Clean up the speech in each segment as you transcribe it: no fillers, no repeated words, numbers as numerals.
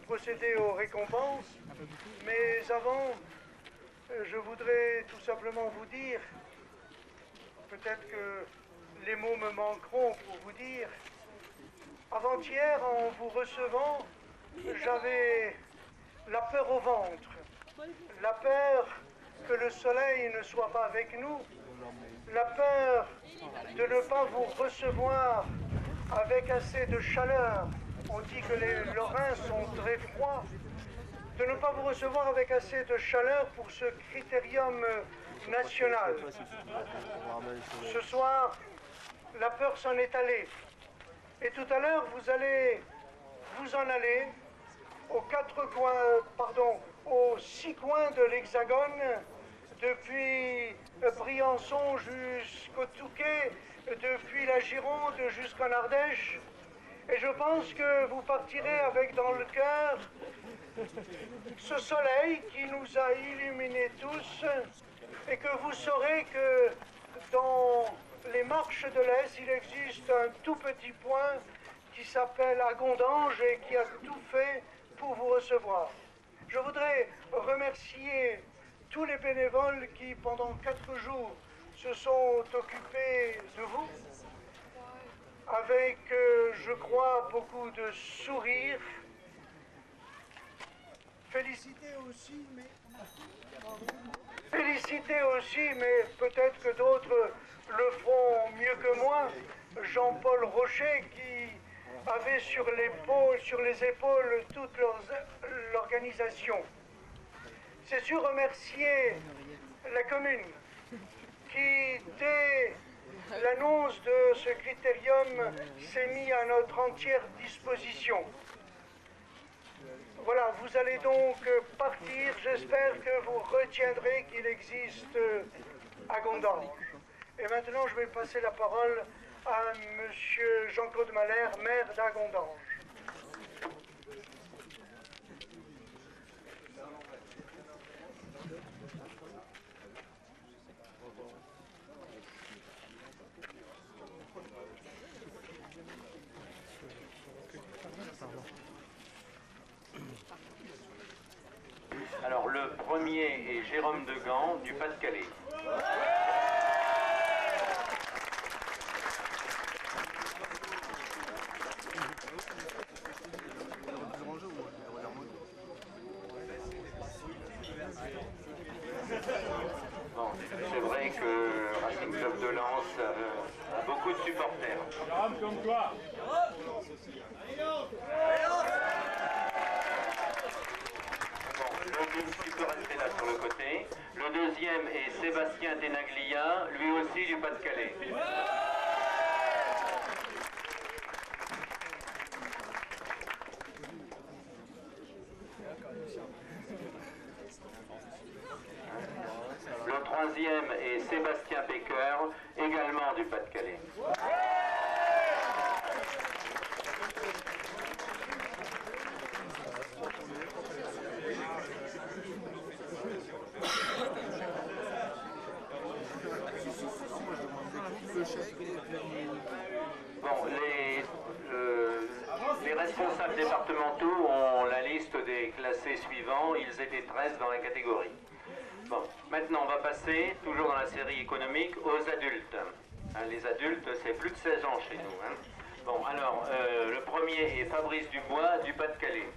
Procéder aux récompenses, mais avant, je voudrais tout simplement vous dire, peut-être que les mots me manqueront pour vous dire, avant-hier, en vous recevant, j'avais la peur au ventre, la peur que le soleil ne soit pas avec nous, la peur de ne pas vous recevoir avec assez de chaleur. On dit que les Lorrains sont très froids. De ne pas vous recevoir avec assez de chaleur pour ce critérium national. Ce soir, la peur s'en est allée. Et tout à l'heure, vous allez vous en aller aux 6 coins de l'Hexagone, depuis Briançon jusqu'au Touquet, depuis la Gironde jusqu'en Ardèche. Et je pense que vous partirez avec dans le cœur ce soleil qui nous a illuminés tous, et que vous saurez que dans les marches de l'Est, il existe un tout petit point qui s'appelle Agondange et qui a tout fait pour vous recevoir. Je voudrais remercier tous les bénévoles qui, pendant 4 jours, se sont occupés de vous, avec, je crois, beaucoup de sourires. Féliciter aussi, mais peut-être que d'autres le feront mieux que moi, Jean-Paul Rocher, qui avait sur les épaules toute l'organisation. C'est sûr remercier la commune qui, dès l'annonce de ce critérium, s'est mis à notre entière disposition. Voilà, vous allez donc partir. J'espère que vous retiendrez qu'il existe Agondange. Et maintenant, je vais passer la parole à monsieur Jean-Claude Malher, maire d'Agondange. Alors, le premier est Jérôme Degan, du Pas-de-Calais. Bon, c'est vrai que Racing Club de Lens a beaucoup de supporters. Jérôme, comme toi. Tu peux rester là sur le côté. Le deuxième est Sébastien Tenaglia, lui aussi du Pas-de-Calais. Le troisième est Sébastien Pécœur, également du Pas-de-Calais. Bon, les responsables départementaux ont la liste des classés suivants. Ils étaient 13 dans la catégorie. Bon, maintenant on va passer, toujours dans la série économique, aux adultes. Hein, les adultes, c'est plus de 16 ans chez nous. Hein. Bon, alors, le premier est Fabrice Dubois, du Pas-de-Calais.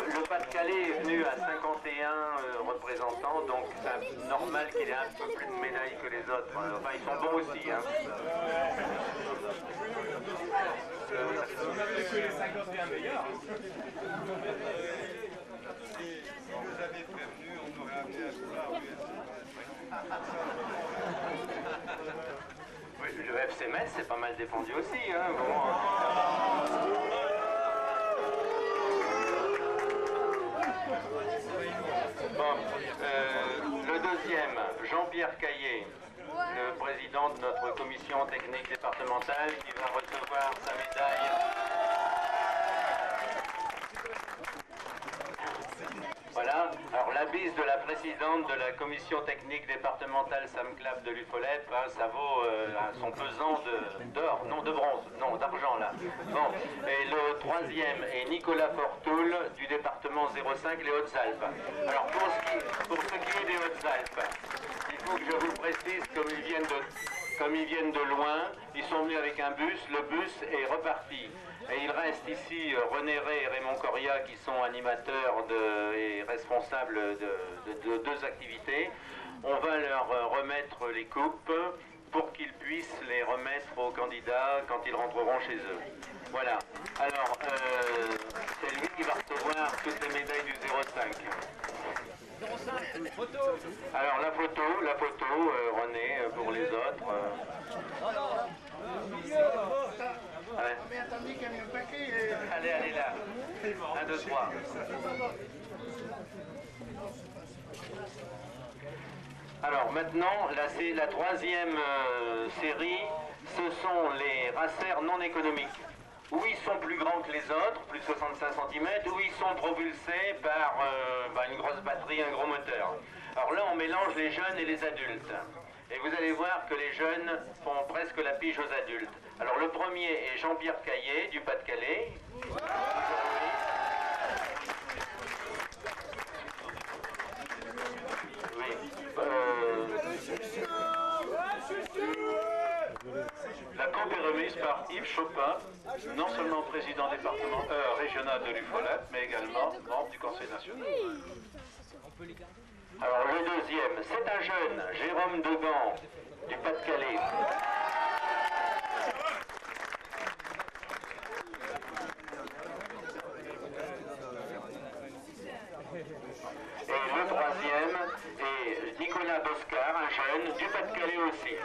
Le Pas-de-Calais est venu à 51 représentants, donc c'est normal qu'il ait un peu plus de médailles que les autres. Enfin, ils sont bons aussi. Hein. On avait que les 51 meilleurs. Si vous nous avez prévenu, on aurait amené à soir. Oui, le FC Metz, c'est pas mal défendu aussi. Hein. Bon, le deuxième, Jean-Pierre Caillé, le président de notre commission technique départementale, qui va recevoir sa médaille. Voilà, alors la bise de la présidente de la commission technique départementale SAMCLAP de l'UFOLEP. Hein, ça vaut son pesant d'or, non de bronze, non d'argent là. Bon. Et le troisième est Nicolas Fortoul du département 05, les Hautes-Alpes. Alors pour ce qui est des Hautes-Alpes, il faut que je vous précise, comme ils viennent de loin, ils sont venus avec un bus, le bus est reparti. Et il reste ici René Ray et Raymond Coria qui sont animateurs et responsables de deux activités. On va leur remettre les coupes pour qu'ils puissent les remettre aux candidats quand ils rentreront chez eux. Voilà. Alors, c'est lui qui va recevoir toutes les médailles du 05. Alors la photo, René, pour les autres. Ouais. Allez là. 1, 2, 3. Alors maintenant, là c'est la troisième série, ce sont les racers non économiques. Où ils sont plus grands que les autres, plus de 65 cm, où ils sont propulsés par une grosse batterie, un gros moteur. Alors là, on mélange les jeunes et les adultes. Et vous allez voir que les jeunes font presque la pige aux adultes. Alors le premier est Jean-Pierre Caillet, du Pas-de-Calais. La coupe est remise par Yves Chopin, non seulement président régional de l'UFOLEP, mais également membre du Conseil national. Alors le deuxième, c'est un jeune, Jérôme Degan, du Pas-de-Calais. Et le troisième est Nicolas Boscar, un jeune du Pas-de-Calais aussi.